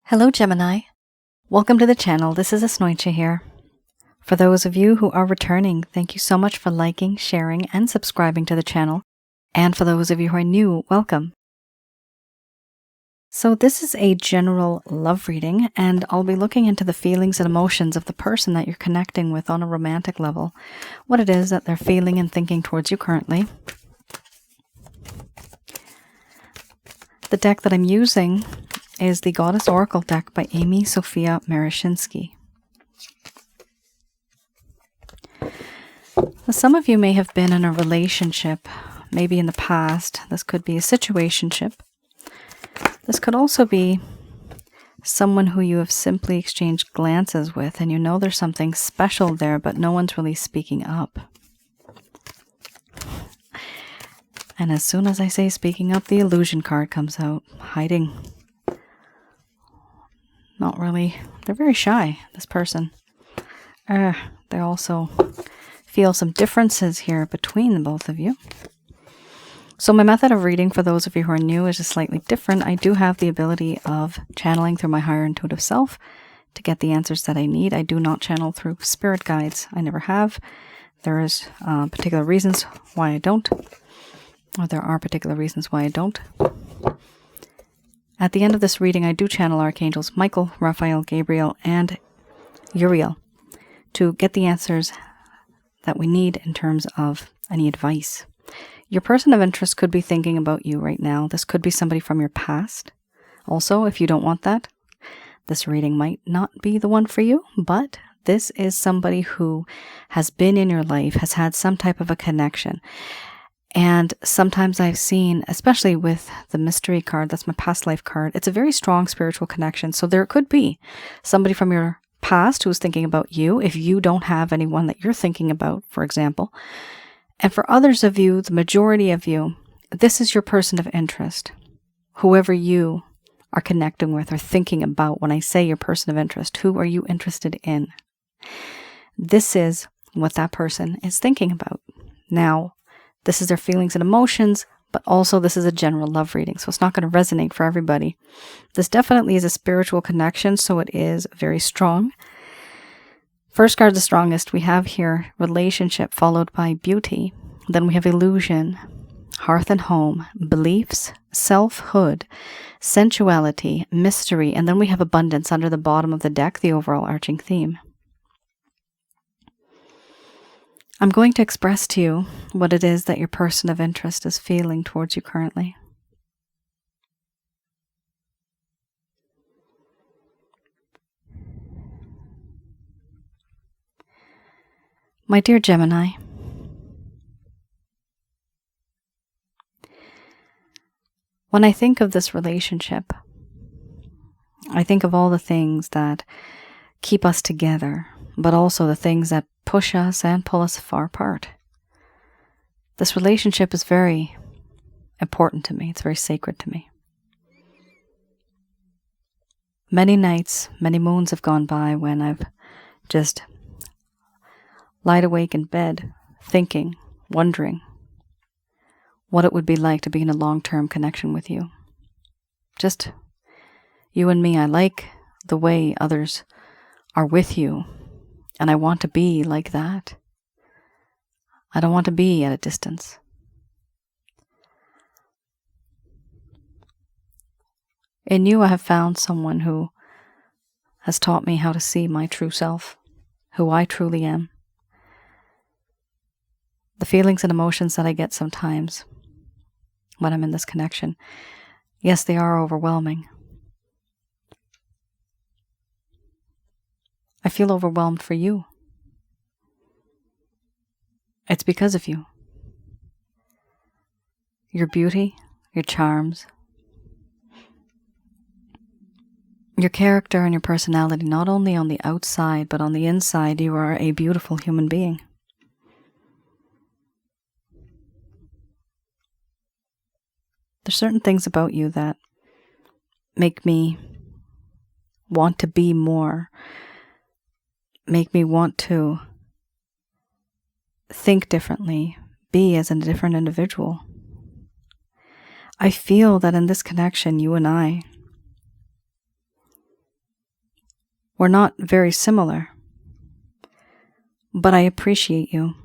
Hello Gemini, welcome to the channel. This is Asnointia here. For those of you who are returning, thank you so much for liking, sharing, and subscribing to the channel. And for those of you who are new, welcome. So this is a general love reading, and I'll be looking into the feelings and emotions of the person that you're connecting with on a romantic level, what it is that they're feeling and thinking towards you currently. The deck that I'm using is the Goddess Oracle deck by Amy Sophia Marashinsky. Some of you may have been in a relationship, maybe in the past. This could be a situationship. This could also be someone who you have simply exchanged glances with, and you know there's something special there, but no one's really speaking up. And as soon as I say speaking up, the illusion card comes out, hiding. Not really. They're very shy, this person. They also feel some differences here between the both of you. So my method of reading, for those of you who are new, is just slightly different. I do have the ability of channeling through my higher intuitive self to get the answers that I need. I do not channel through spirit guides. I never have. There is particular reasons why I don't. Or there are particular reasons why I don't. At the end of this reading, I do channel Archangels Michael, Raphael, Gabriel, and Uriel to get the answers that we need in terms of any advice. Your person of interest could be thinking about you right now. This could be somebody from your past. Also, if you don't want that, this reading might not be the one for you, but this is somebody who has been in your life, has had some type of a connection. And sometimes I've seen, especially with the mystery card, that's my past life card, it's a very strong spiritual connection. So there could be somebody from your past who's thinking about you if you don't have anyone that you're thinking about, for example. And for others of you, the majority of you, this is your person of interest. Whoever you are connecting with or thinking about, when I say your person of interest, who are you interested in? This is what that person is thinking about. Now, this is their feelings and emotions, but also this is a general love reading, so it's not going to resonate for everybody. This definitely is a spiritual connection, so it is very strong. First card, the strongest, we have here relationship followed by beauty. Then we have illusion, hearth and home, beliefs, selfhood, sensuality, mystery, and then we have abundance under the bottom of the deck, the overall arching theme. I'm going to express to you what it is that your person of interest is feeling towards you currently. My dear Gemini, when I think of this relationship, I think of all the things that keep us together, but also the things that push us and pull us far apart. This relationship is very important to me. It's very sacred to me. Many nights, many moons have gone by when I've just lied awake in bed, thinking, wondering what it would be like to be in a long-term connection with you. Just you and me. I like the way others are with you. And I want to be like that. I don't want to be at a distance. In you, I have found someone who has taught me how to see my true self, who I truly am. The feelings and emotions that I get sometimes when I'm in this connection, yes, they are overwhelming. I feel overwhelmed for you. It's because of you. Your beauty, your charms, your character and your personality, not only on the outside, but on the inside, you are a beautiful human being. There's certain things about you that make me want to be more, make me want to think differently, be as a different individual. I feel that in this connection, you and I We're not very similar, but I appreciate you.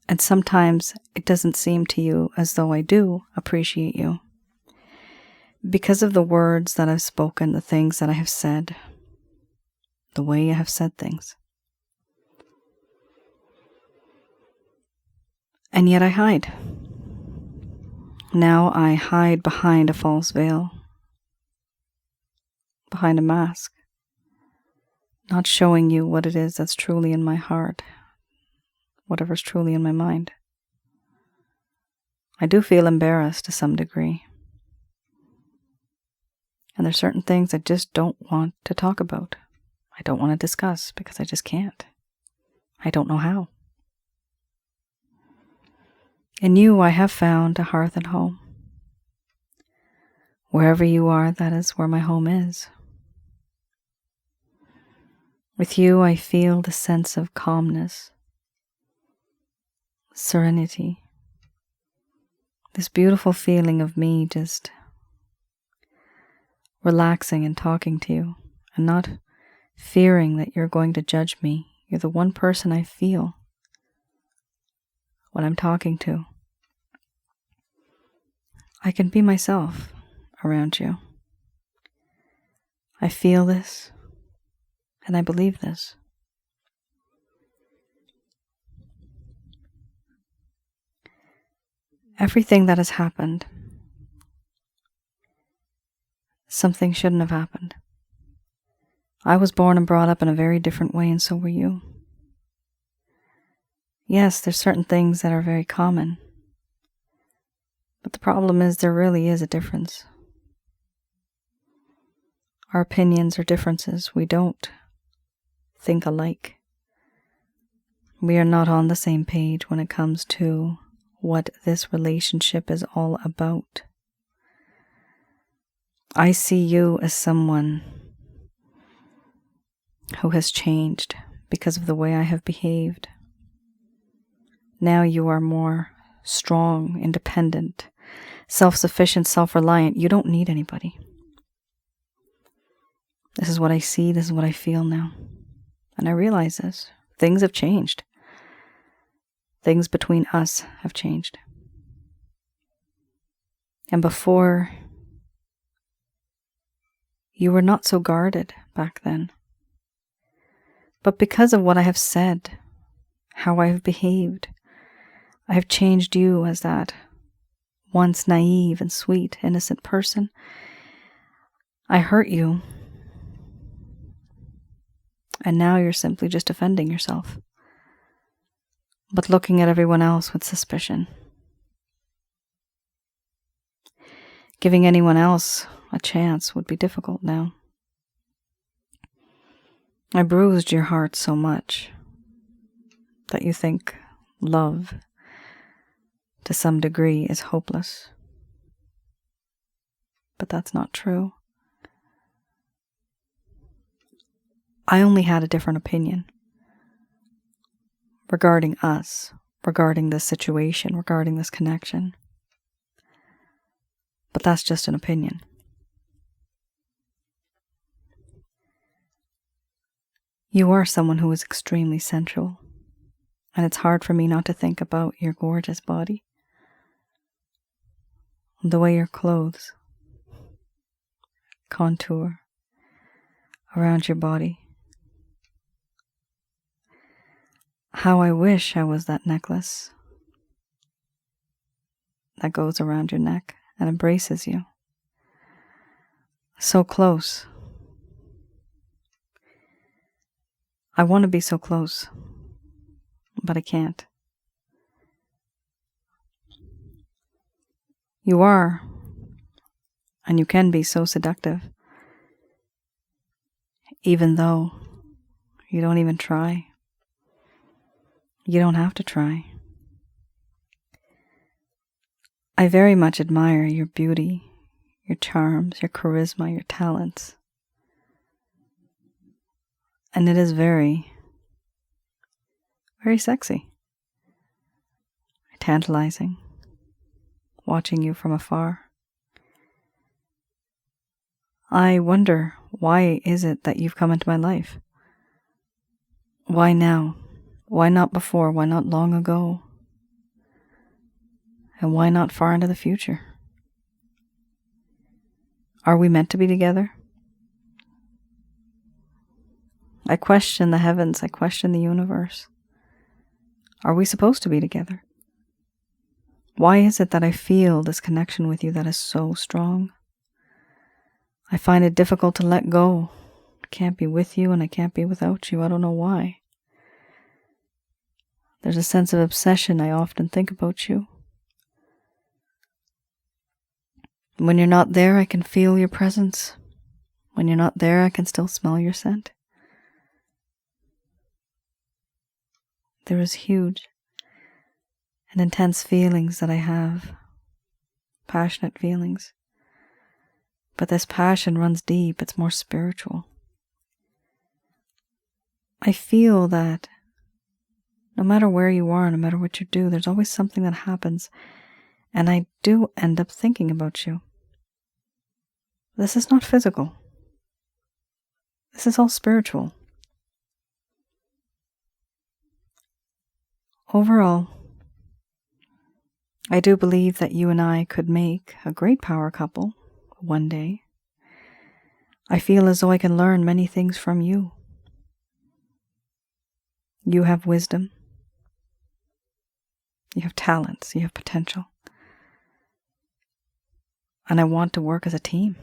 And sometimes it doesn't seem to you as though I do appreciate you, because of the words that I've spoken, the things that I have said, the way I have said things. And yet I hide. Now I hide behind a false veil, behind a mask, not showing you what it is that's truly in my heart, whatever's truly in my mind. I do feel embarrassed to some degree. And there's certain things I just don't want to talk about. I don't want to discuss because I just can't. I don't know how. In you, I have found a hearth and home. Wherever you are, that is where my home is. With you, I feel the sense of calmness, serenity, this beautiful feeling of me just relaxing and talking to you and not fearing that you're going to judge me. You're the one person I feel when I'm talking to. I can be myself around you. I feel this, and I believe this. Everything that has happened, something shouldn't have happened. I was born and brought up in a very different way, and so were you. Yes, there's certain things that are very common, but the problem is there really is a difference. Our opinions are differences. We don't think alike. We are not on the same page when it comes to what this relationship is all about. I see you as someone who has changed because of the way I have behaved. Now you are more strong, independent, self-sufficient, self-reliant. You don't need anybody. This is what I see, this is what I feel now. And I realize this. Things have changed. Things between us have changed. And before, you were not so guarded back then. But because of what I have said, how I have behaved, I have changed you as that once naive and sweet, innocent person. I hurt you. And now you're simply just defending yourself, but looking at everyone else with suspicion. Giving anyone else a chance would be difficult now. I bruised your heart so much that you think love, to some degree, is hopeless. But that's not true. I only had a different opinion regarding us, regarding this situation, regarding this connection. But that's just an opinion. You are someone who is extremely sensual, and it's hard for me not to think about your gorgeous body, the way your clothes contour around your body. How I wish I was that necklace that goes around your neck and embraces you. So close. I want to be so close, but I can't. You are, and you can be so seductive, even though you don't even try. You don't have to try. I very much admire your beauty, your charms, your charisma, your talents. And it is very, very sexy. Tantalizing, watching you from afar. I wonder, why is it that you've come into my life? Why now? Why not before? Why not long ago? And why not far into the future? Are we meant to be together? I question the heavens. I question the universe. Are we supposed to be together? Why is it that I feel this connection with you that is so strong? I find it difficult to let go. I can't be with you and I can't be without you. I don't know why. There's a sense of obsession. I often think about you. When you're not there, I can feel your presence. When you're not there, I can still smell your scent. There is huge and intense feelings that I have. Passionate feelings. But this passion runs deep. It's more spiritual. I feel that no matter where you are, no matter what you do, there's always something that happens. And I do end up thinking about you. This is not physical. This is all spiritual. Overall, I do believe that you and I could make a great power couple one day. I feel as though I can learn many things from you. You have wisdom. You have talents. You have potential. And I want to work as a team.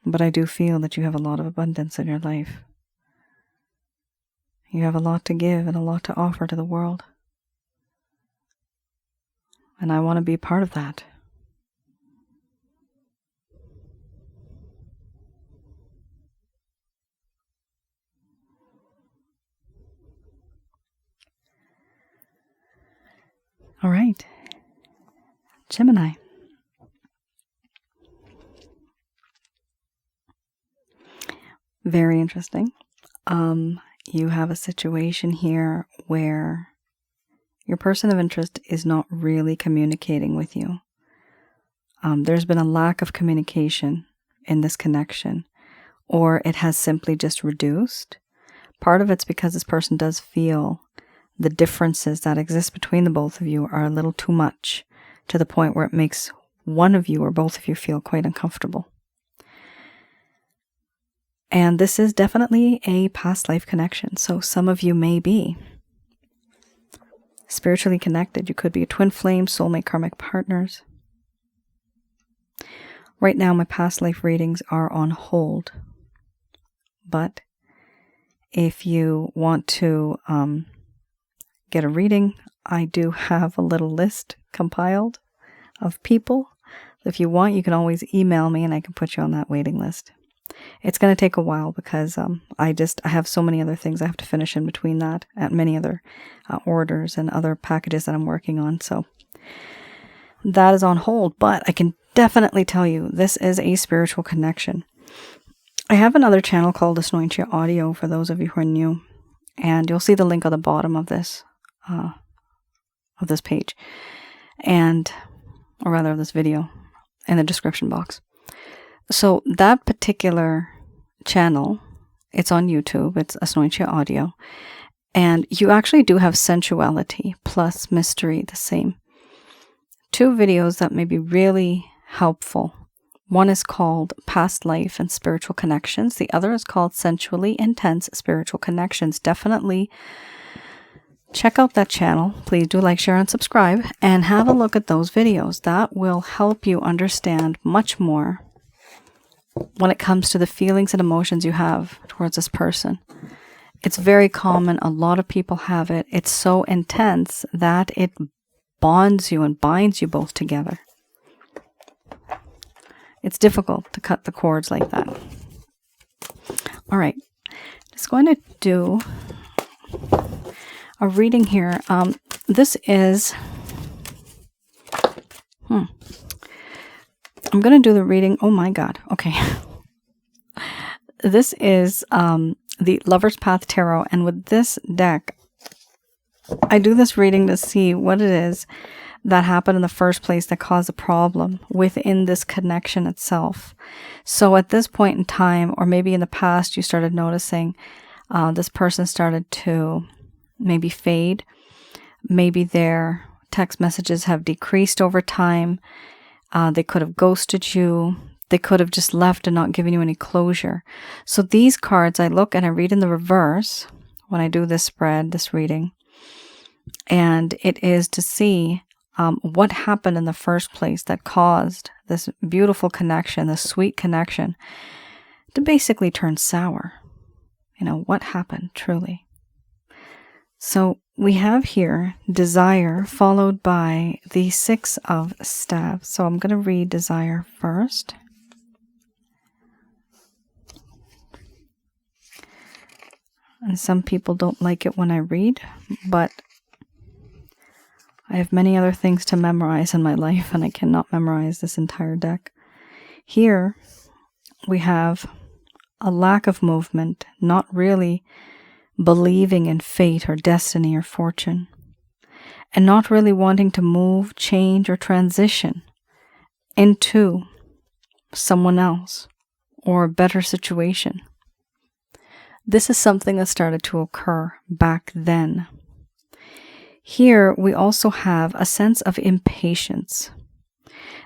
But I do feel that you have a lot of abundance in your life. You have a lot to give and a lot to offer to the world. And I want to be a part of that. All right. Gemini. Very interesting. You have a situation here where your person of interest is not really communicating with you. There's been a lack of communication in this connection, or it has simply just reduced. Part of it's because this person does feel the differences that exist between the both of you are a little too much, to the point where it makes one of you or both of you feel quite uncomfortable. And this is definitely a past life connection. So some of you may be spiritually connected. You could be a twin flame, soulmate, karmic partners. Right now, my past life readings are on hold. But if you want to get a reading, I do have a little list compiled of people. If you want, you can always email me and I can put you on that waiting list. It's going to take a while because I have so many other things I have to finish in between that, and many other orders and other packages that I'm working on. So that is on hold, but I can definitely tell you this is a spiritual connection. I have another channel called Asnointia Audio for those of you who are new, and you'll see the link on the bottom of this page, or rather this video, in the description box. So that particular channel, it's on YouTube, it's Asnointia Audio, and you actually do have sensuality plus mystery the same. Two videos that may be really helpful. One is called Past Life and Spiritual Connections. The other is called Sensually Intense Spiritual Connections. Definitely check out that channel. Please do like, share, and subscribe, and have a look at those videos. That will help you understand much more when it comes to the feelings and emotions you have towards this person. It's very common. A lot of people have it. It's so intense that it bonds you and binds you both together. It's difficult to cut the cords like that. All right. Just going to do a reading here. This is... I'm going to do the reading. Oh my God. Okay. This is the Lover's Path Tarot. And with this deck, I do this reading to see what it is that happened in the first place that caused a problem within this connection itself. So at this point in time, or maybe in the past, you started noticing this person started to maybe fade. Maybe their text messages have decreased over time. They could have ghosted you. They could have just left and not given you any closure. So these cards I look and I read in the reverse when I do this spread, this reading. And it is to see what happened in the first place that caused this beautiful connection, this sweet connection, to basically turn sour. You know, what happened truly? So we have here desire followed by the 6 of staves. So I'm going to read desire first. And some people don't like it when I read, but I have many other things to memorize in my life, and I cannot memorize this entire deck. Here we have a lack of movement, not really believing in fate or destiny or fortune, and not really wanting to move, change, or transition into someone else or a better situation. This is something that started to occur back then. Here we also have a sense of impatience.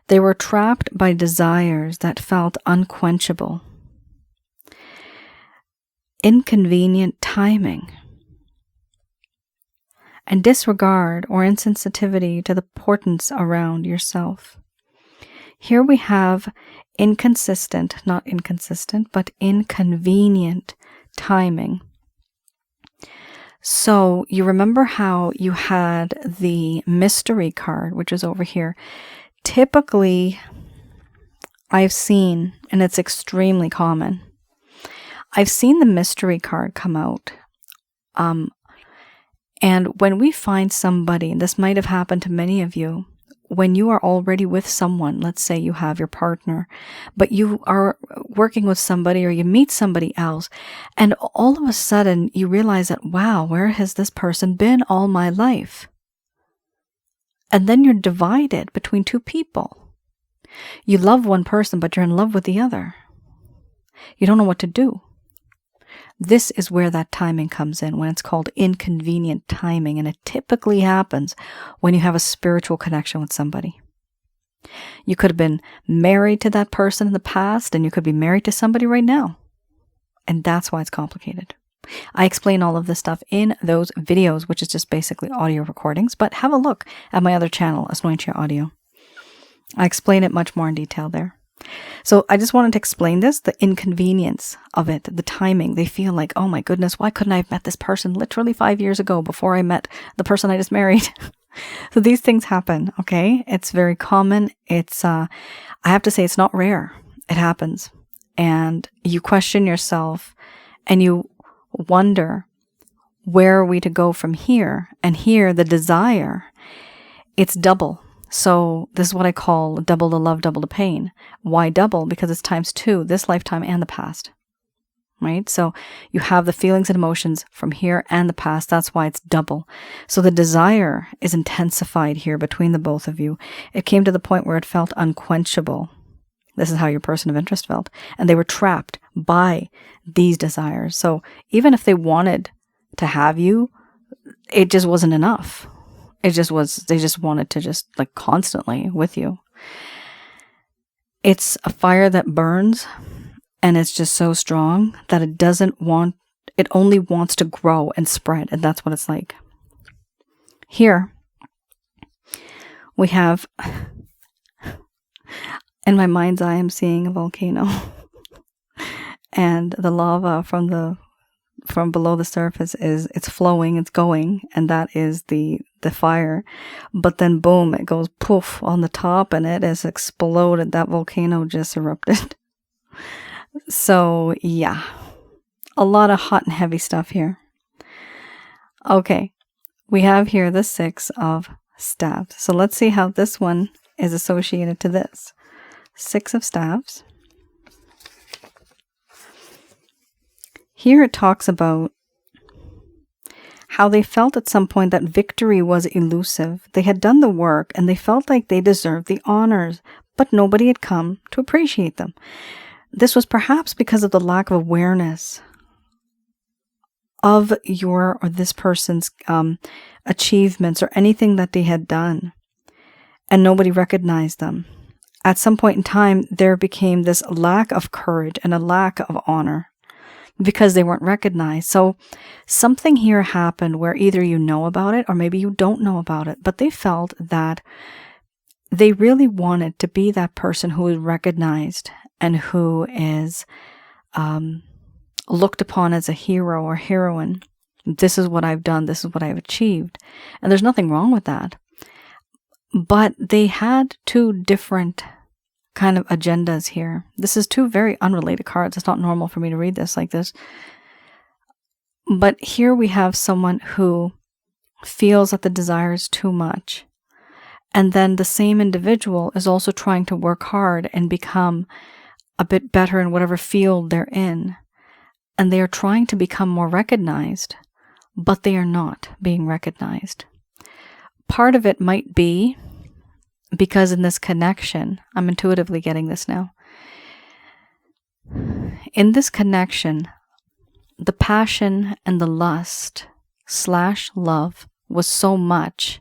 They were trapped by desires that felt unquenchable. Inconvenient timing, and disregard or insensitivity to the importance around yourself. Here we have inconsistent, not inconsistent, but inconvenient timing. So you remember how you had the mystery card, which is over here. Typically, I've seen, and it's extremely common, I've seen the mystery card come out. And when we find somebody, and this might have happened to many of you, when you are already with someone, let's say you have your partner, but you are working with somebody or you meet somebody else, and all of a sudden you realize that, wow, where has this person been all my life? And then you're divided between two people. You love one person, but you're in love with the other. You don't know what to do. This is where that timing comes in, when it's called inconvenient timing, and it typically happens when you have a spiritual connection with somebody. You could have been married to that person in the past, and you could be married to somebody right now. And that's why it's complicated. I explain all of this stuff in those videos, which is just basically audio recordings, but have a look at my other channel, Asnointia Audio. I explain it much more in detail there. So I just wanted to explain this, the inconvenience of it, the timing. They feel like, oh my goodness, why couldn't I have met this person literally 5 years ago before I met the person I just married? So these things happen, okay? It's very common. It's, I have to say, it's not rare. It happens. And you question yourself and you wonder, where are we to go from here? And here, the desire, it's double. So this is what I call double the love, double the pain. Why double? Because it's times 2, this lifetime and the past, right? So you have the feelings and emotions from here and the past. That's why it's double. So the desire is intensified here between the both of you. It came to the point where it felt unquenchable. This is how your person of interest felt. And they were trapped by these desires. So even if they wanted to have you, it just wasn't enough. It just was, they just wanted to just like constantly with you. It's a fire that burns, and it's just so strong that it doesn't want, it only wants to grow and spread. And that's what it's like. Here we have, in my mind's eye, I'm seeing a volcano and the lava from below the surface it's flowing, it's going, and that is the fire. But then boom, it goes poof on the top and it has exploded. That volcano just erupted. So yeah, a lot of hot and heavy stuff here. Okay, we have here the 6 of staves. So let's see how this one is associated to this. 6 of staves. Here it talks about how they felt at some point that victory was elusive. They had done the work and they felt like they deserved the honors, but nobody had come to appreciate them. This was perhaps because of the lack of awareness of your or this person's achievements or anything that they had done, and nobody recognized them. At some point in time, there became this lack of courage and a lack of honor because they weren't recognized. So something here happened where either you know about it or maybe you don't know about it, but they felt that they really wanted to be that person who is recognized and who is looked upon as a hero or heroine. This is what I've done. This is what I've achieved. And there's nothing wrong with that. But they had two different kind of agendas here. This is two very unrelated cards. It's not normal for me to read this like this. But here we have someone who feels that the desire is too much. And then the same individual is also trying to work hard and become a bit better in whatever field they're in. And they are trying to become more recognized, but they are not being recognized. Part of it might be because in this connection, I'm intuitively getting this now. In this connection, the passion and the lust / love was so much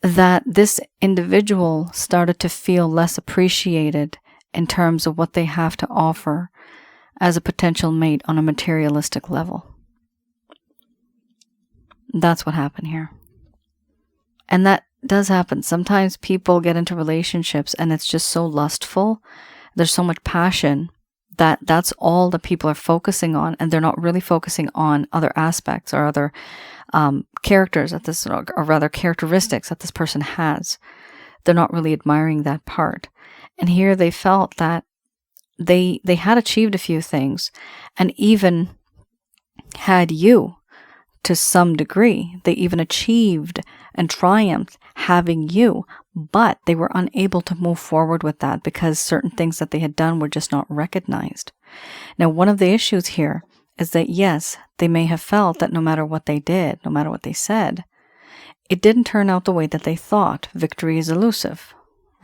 that this individual started to feel less appreciated in terms of what they have to offer as a potential mate on a materialistic level. That's what happened here. And that does happen. Sometimes people get into relationships and it's just so lustful. There's so much passion that that's all that people are focusing on, and they're not really focusing on other aspects or other characters that this, or rather characteristics that this person has. They're not really admiring that part. And here they felt that they had achieved a few things and even had you to some degree. They even achieved and triumphed having you, but they were unable to move forward with that because certain things that they had done were just not recognized. Now, one of the issues here is that, yes, they may have felt that no matter what they did, no matter what they said, it didn't turn out the way that they thought. Victory is elusive,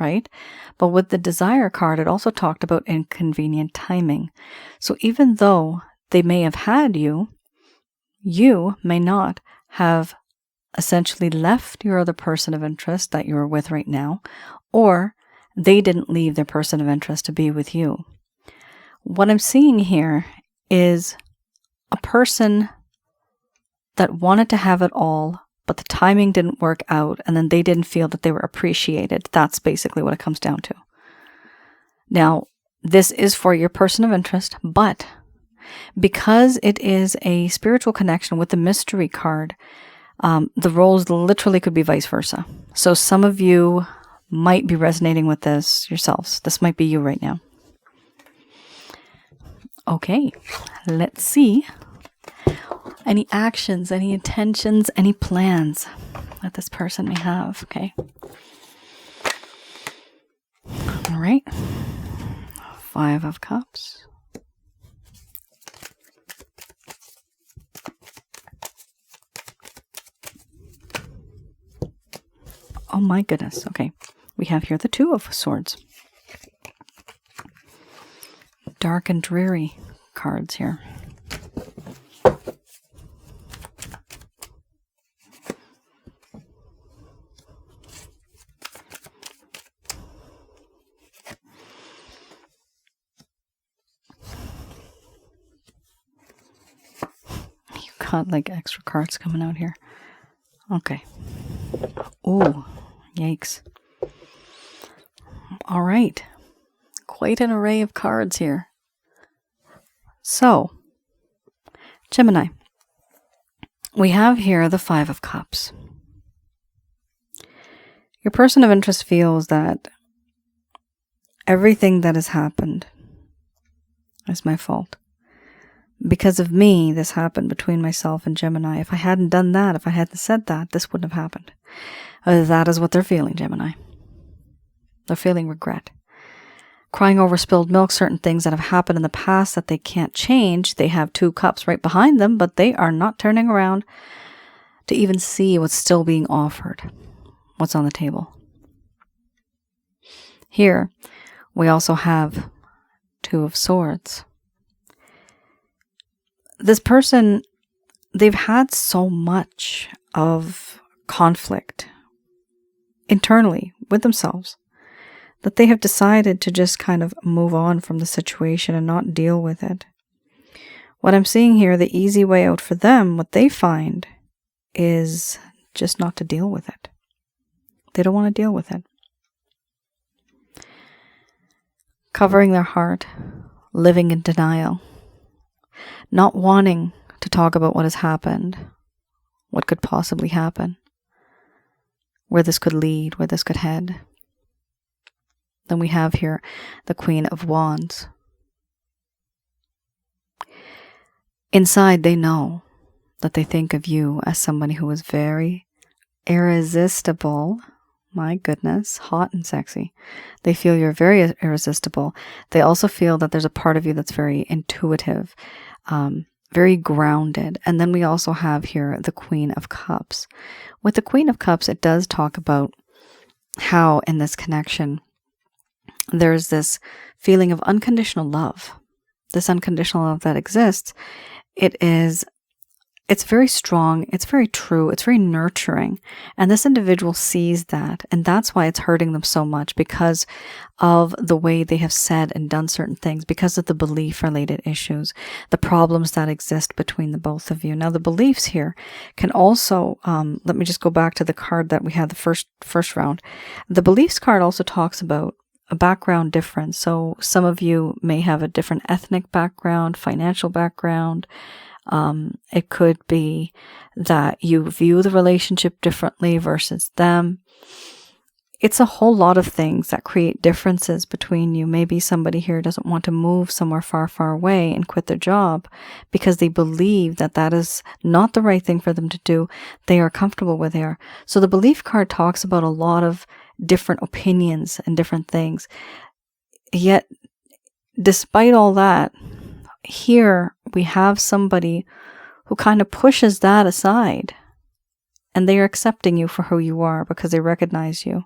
right? But with the desire card, it also talked about inconvenient timing. So even though they may have had you, you may not have essentially left your other person of interest that you're with right now, or they didn't leave their person of interest to be with you. What I'm seeing here is a person that wanted to have it all, but the timing didn't work out, and then they didn't feel that they were appreciated. That's basically what it comes down to. Now, this is for your person of interest, but because it is a spiritual connection with the mystery card, the roles literally could be vice versa. So some of you might be resonating with this yourselves. This might be you right now. Okay, let's see. Any actions, any intentions, any plans that this person may have. Okay. All right. 5 of Cups. Oh my goodness. Okay. We have here the 2 of Swords. Dark and dreary cards here. You've got like extra cards coming out here. Okay. Ooh, yikes. All right. Quite an array of cards here. So, Gemini, we have here the 5 of Cups. Your person of interest feels that everything that has happened is my fault. Because of me, this happened between myself and Gemini. If I hadn't done that, if I hadn't said that, this wouldn't have happened. That is what they're feeling, Gemini. They're feeling regret. Crying over spilled milk, certain things that have happened in the past that they can't change. They have 2 cups right behind them, but they are not turning around. to even see what's still being offered, what's on the table. Here, we also have Two of Swords. This person, they've had so much of conflict internally with themselves that they have decided to just kind of move on from the situation and not deal with it. What I'm seeing here, the easy way out for them, what they find is just not to deal with it. They don't want to deal with it. Covering their heart, living in denial, not wanting to talk about what has happened, what could possibly happen, where this could lead, where this could head. Then we have here the Queen of Wands. Inside, they know that they think of you as somebody who is very irresistible. My goodness, hot and sexy. They feel you're very irresistible. They also feel that there's a part of you that's very intuitive, very grounded. And then we also have here the Queen of Cups. With the Queen of Cups, it does talk about how in this connection, there's this feeling of unconditional love. This unconditional love that exists, it's very strong, it's very true, it's very nurturing. And this individual sees that, and that's why it's hurting them so much, because of the way they have said and done certain things, because of the belief-related issues, the problems that exist between the both of you. Now, the beliefs here can also, let me just go back to the card that we had the first round. The beliefs card also talks about a background difference. So some of you may have a different ethnic background, financial background. It could be that you view the relationship differently versus them. It's a whole lot of things that create differences between you. Maybe somebody here doesn't want to move somewhere far, far away and quit their job because they believe that that is not the right thing for them to do. They are comfortable where they are. So the belief card talks about a lot of different opinions and different things. Yet, despite all that, here we have somebody who kind of pushes that aside, and they are accepting you for who you are because they recognize you.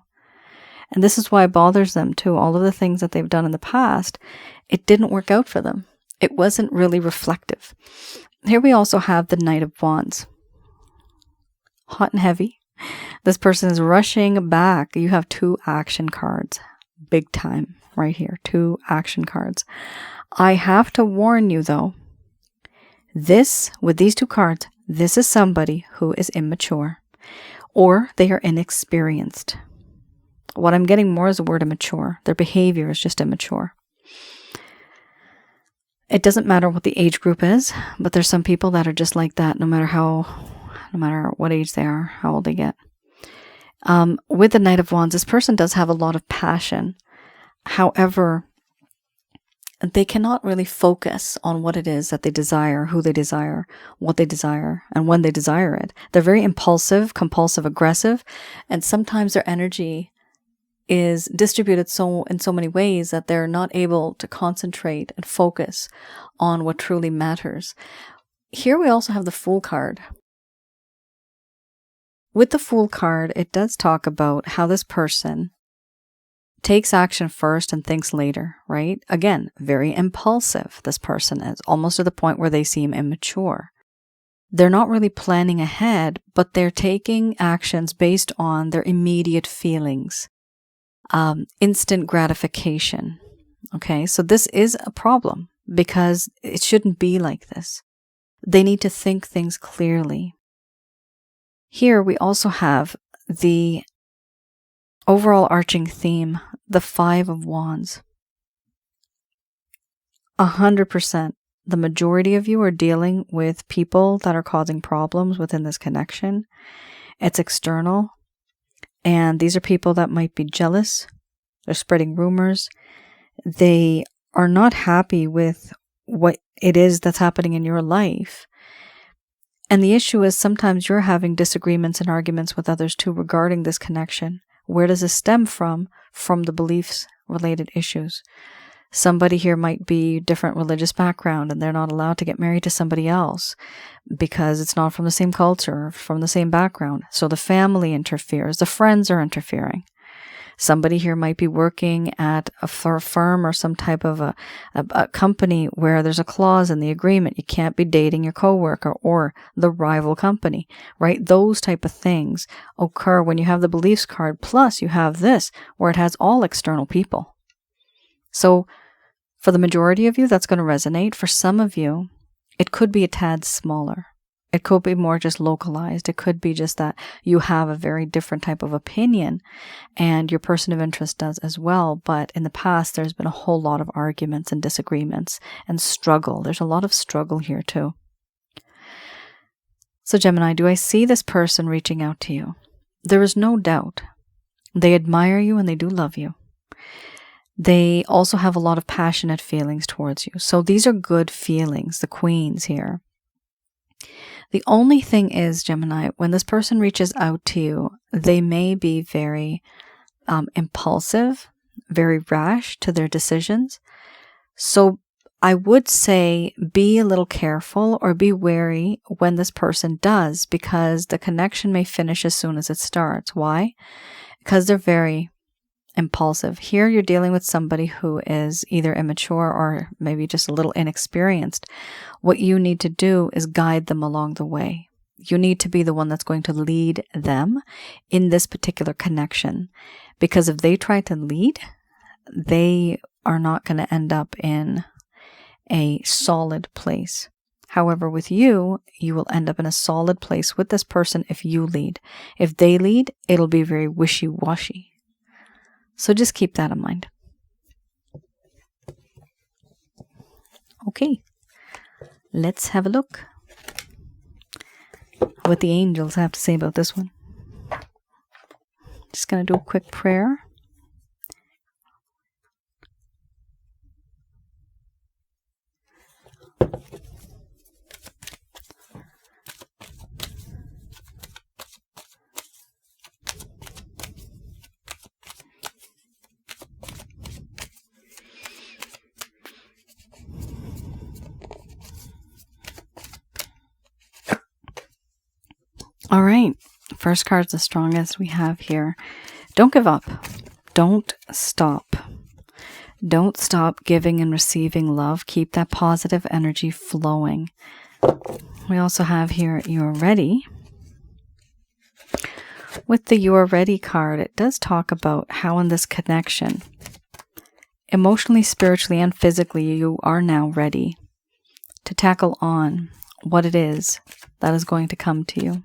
And this is why it bothers them too. All of the things that they've done in the past, it didn't work out for them. It wasn't really reflective. Here we also have the Knight of Wands. Hot and heavy. This person is rushing back. You have 2 action cards. Big time right here. 2 action cards. I have to warn you though, with these 2 cards, this is somebody who is immature or they are inexperienced. What I'm getting more is the word immature. Their behavior is just immature. It doesn't matter what the age group is, but there's some people that are just like that no matter what age they are, how old they get. With the Knight of Wands, this person does have a lot of passion. However, they cannot really focus on what it is that they desire, who they desire, what they desire, and when they desire it. They're very impulsive, compulsive, aggressive, and sometimes their energy is distributed in so many ways that they're not able to concentrate and focus on what truly matters. Here we also have the Fool card. With the Fool card, it does talk about how this person takes action first and thinks later, right? Again, very impulsive, this person is, almost to the point where they seem immature. They're not really planning ahead, but they're taking actions based on their immediate feelings, instant gratification. Okay, so this is a problem because it shouldn't be like this. They need to think things clearly. Here we also have the overall arching theme, the 5 of Wands. 100%. The majority of you are dealing with people that are causing problems within this connection. It's external. And these are people that might be jealous. They're spreading rumors. They are not happy with what it is that's happening in your life. And the issue is sometimes you're having disagreements and arguments with others too regarding this connection. Where does this stem from? From the beliefs related issues. Somebody here might be different religious background and they're not allowed to get married to somebody else because it's not from the same culture, from the same background. So the family interferes, the friends are interfering. Somebody here might be working at a firm or some type of a company where there's a clause in the agreement. You can't be dating your coworker or the rival company, right? Those type of things occur when you have the beliefs card. Plus you have this where it has all external people. So for the majority of you, that's going to resonate. For some of you, it could be a tad smaller. It could be more just localized. It could be just that you have a very different type of opinion and your person of interest does as well. But in the past, there's been a whole lot of arguments and disagreements and struggle. There's a lot of struggle here too. So Gemini, do I see this person reaching out to you? There is no doubt. They admire you and they do love you. They also have a lot of passionate feelings towards you. So these are good feelings, the queens here. The only thing is, Gemini, when this person reaches out to you, they may be very impulsive, very rash to their decisions. So I would say be a little careful or be wary when this person does, because the connection may finish as soon as it starts. Why? Because they're very impulsive. Here you're dealing with somebody who is either immature or maybe just a little inexperienced. What you need to do is guide them along the way. You need to be the one that's going to lead them in this particular connection. Because if they try to lead, they are not going to end up in a solid place. However, with you, you will end up in a solid place with this person if you lead. If they lead, it'll be very wishy-washy. So just keep that in mind. Okay, let's have a look what the angels have to say about this one. Just going to do a quick prayer. All right, first card's the strongest we have here. Don't give up. Don't stop. Don't stop giving and receiving love. Keep that positive energy flowing. We also have here, you're ready. With the you're ready card, it does talk about how in this connection, emotionally, spiritually, and physically, you are now ready to tackle on what it is that is going to come to you.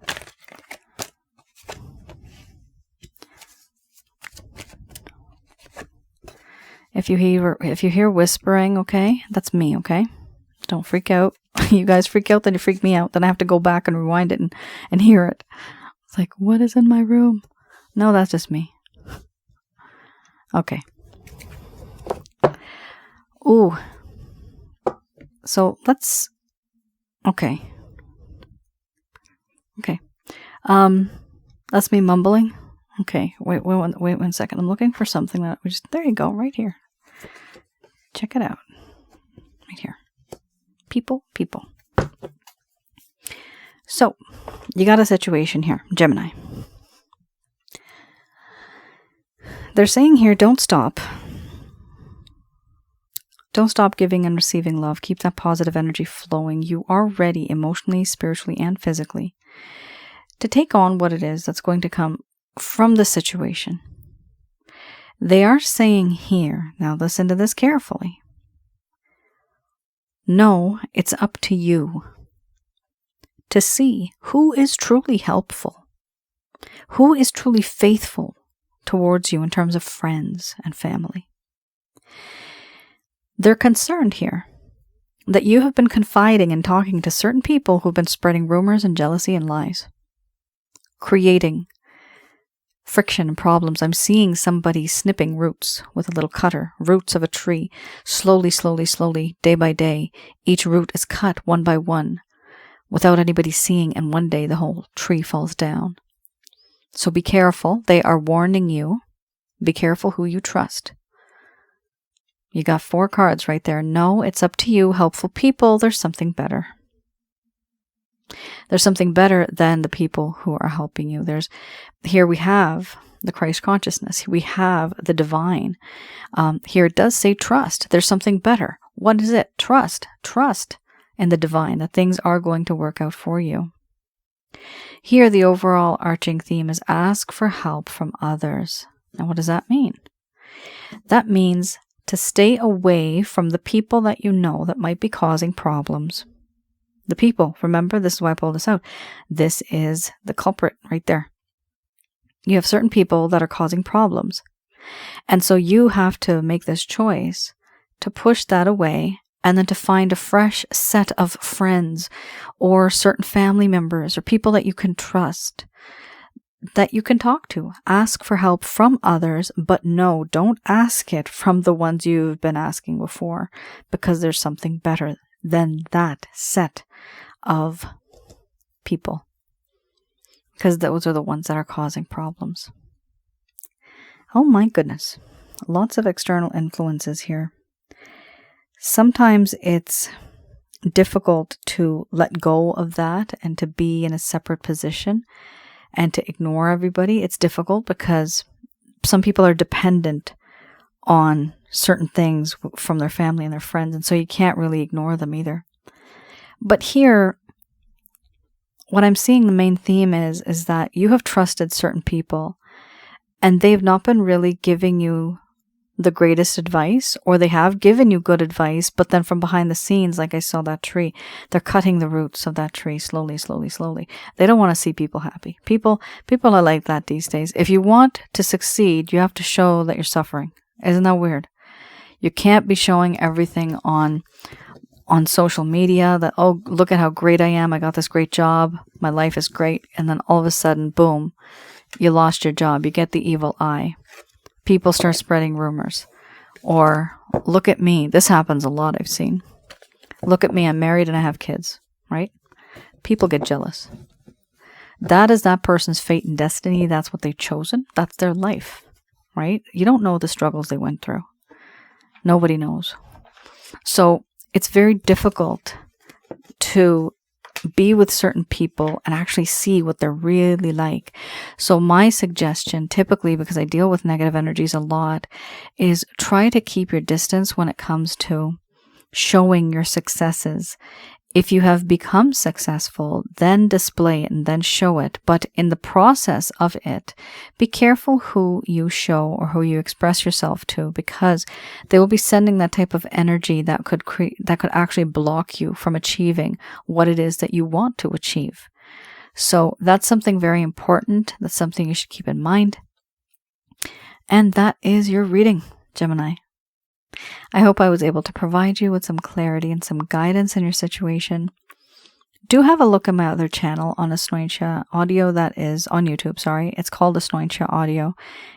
If you hear whispering, okay, that's me, okay? Don't freak out. You guys freak out, then you freak me out. Then I have to go back and rewind it and hear it. It's like, what is in my room? No, that's just me. Okay. Ooh. So let's... Okay. Okay. That's me mumbling. Okay, wait 1 second. I'm looking for something that we just... There you go, right here. Check it out. Right here. People. So, you got a situation here, Gemini. They're saying here, don't stop. Don't stop giving and receiving love. Keep that positive energy flowing. You are ready emotionally, spiritually, and physically to take on what it is that's going to come from the situation. They are saying here, now listen to this carefully. No, it's up to you to see who is truly helpful, who is truly faithful towards you in terms of friends and family. They're concerned here that you have been confiding and talking to certain people who've been spreading rumors and jealousy and lies, creating friction and problems. I'm seeing somebody snipping roots with a little cutter, roots of a tree. Slowly, day by day, each root is cut one by one without anybody seeing, and one day the whole tree falls down. So be careful. They are warning you. Be careful who you trust. You got 4 cards right there. No, it's up to you. Helpful people, there's something better. There's something better than the people who are helping you. Here we have the Christ consciousness. We have the divine. Here it does say trust. There's something better. What is it? Trust. Trust in the divine, that things are going to work out for you. Here, the overall arching theme is ask for help from others. Now, what does that mean? That means to stay away from the people that you know that might be causing problems. The people, remember, this is why I pulled this out. This is the culprit right there. You have certain people that are causing problems. And so you have to make this choice to push that away and then to find a fresh set of friends or certain family members or people that you can trust, that you can talk to. Ask for help from others, but no, don't ask it from the ones you've been asking before, because there's something better than that set of people, because those are the ones that are causing problems. Oh my goodness. Lots of external influences here. Sometimes it's difficult to let go of that and to be in a separate position and to ignore everybody. It's difficult because some people are dependent on certain things from their family and their friends, and so you can't really ignore them either. But here, what I'm seeing the main theme is that you have trusted certain people and they've not been really giving you the greatest advice, or they have given you good advice, but then from behind the scenes, like I saw that tree, they're cutting the roots of that tree slowly, slowly, slowly. They don't want to see people happy. People are like that these days. If you want to succeed, you have to show that you're suffering. Isn't that weird? You can't be showing everything on social media that, oh, look at how great I am. I got this great job. My life is great. And then all of a sudden, boom, you lost your job. You get the evil eye. People start spreading rumors. Or, look at me. This happens a lot, I've seen. Look at me. I'm married and I have kids, right? People get jealous. That is that person's fate and destiny. That's what they've chosen. That's their life, right? You don't know the struggles they went through. Nobody knows. So it's very difficult to be with certain people and actually see what they're really like. So my suggestion, typically, because I deal with negative energies a lot, is try to keep your distance when it comes to showing your successes. If you have become successful, then display it and then show it. But in the process of it, be careful who you show or who you express yourself to, because they will be sending that type of energy that could actually block you from achieving what it is that you want to achieve. So that's something very important. That's something you should keep in mind. And that is your reading, Gemini. I hope I was able to provide you with some clarity and some guidance in your situation. Do have a look at my other channel on Asnointia Audio, that is on YouTube, sorry. It's called Asnointia Audio.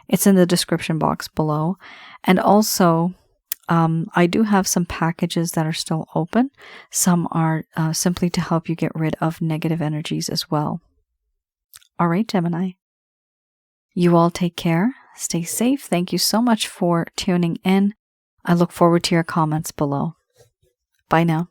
It's in the description box below. And also, I do have some packages that are still open. Some are simply to help you get rid of negative energies as well. All right, Gemini. You all take care. Stay safe. Thank you so much for tuning in. I look forward to your comments below. Bye now.